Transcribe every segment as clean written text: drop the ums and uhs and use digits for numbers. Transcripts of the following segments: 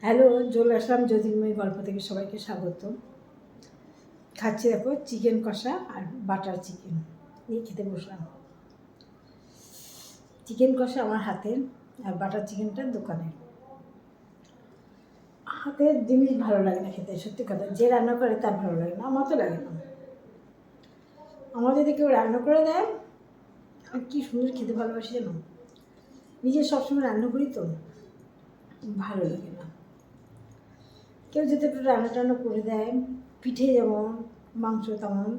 Hello, চলে আসলাম জ্যোতির্ময় গল্প থেকে। সবাইকে স্বাগত। খাচ্ছি দেখো চিকেন কষা আর বাটার চিকেন নিয়ে খেতে বসলাম। চিকেন কষা আমার হাতের আর বাটার চিকেনটা দোকানের। হাতের জিনিস ভালো লাগে না খেতে, সত্যি কথা। যে রান্না করে তার ভালো লাগে না, আমার তো লাগে না। আমার যদি কেউ রান্না করে দেয় আমি কী সুন্দর খেতে ভালোবাসি জানো। নিজে সবসময় রান্না করি তো ভালো লাগে না। কেউ যদি একটু রান্না টান্না করে দেয়, পিঠে যেমন, মাংস তেমন,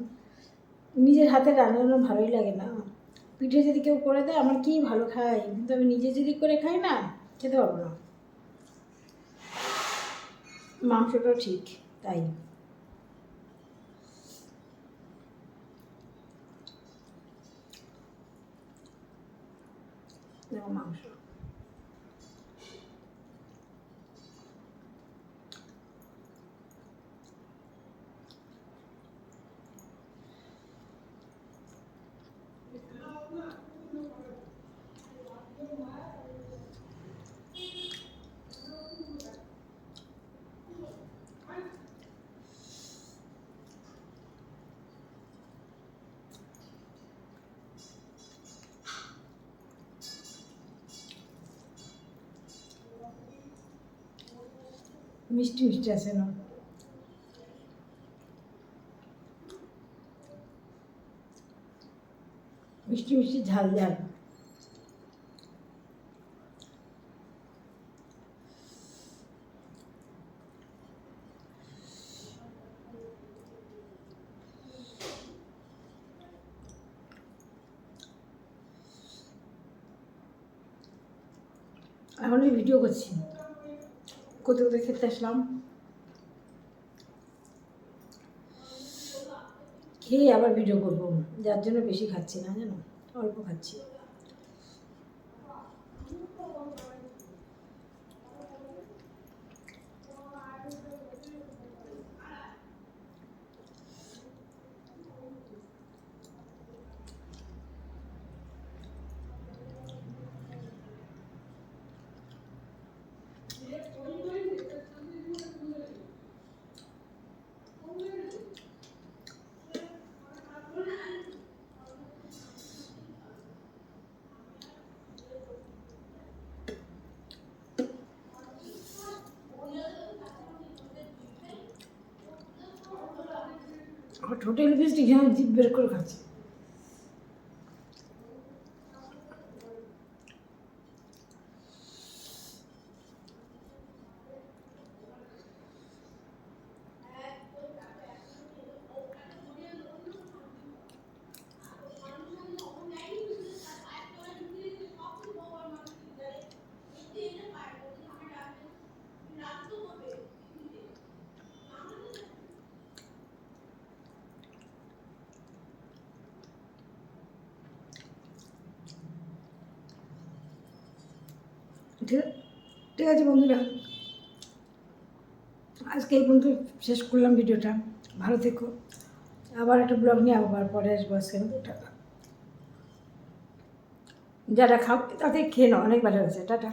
নিজের হাতে রান্না ভালোই লাগে না। পিঠে যদি কেউ করে দেয় আমার কি ভালো খাই, কিন্তু আমি নিজে যদি করে খাই না খেতে পারবো না। মাংসটাও ঠিক তাই। মাংস মিষ্টি মিষ্টি আছে না, মিষ্টি মিষ্টি ঝাল ঝাল। এখন ভিডিও করছি, কোথাও কোথাও খেতে আসলাম, খেয়ে আবার ভিডিও করবো, যার জন্য বেশি খাচ্ছি না জানো, অল্প খাচ্ছি। আমার টোটাল লিপস্টিক যেন জিভ বের করে খাচ্ছে। ঠিক আছে বন্ধুরা, আজকে এই পর্যন্ত শেষ করলাম ভিডিওটা। ভালো থেকো, আবার একটা ব্লগ নিয়ে আবার পরে আসবো। আজকে টাটা। যারা খাও তাতে খেয়ে নাও, অনেক ভালো হয়েছে। টাটা।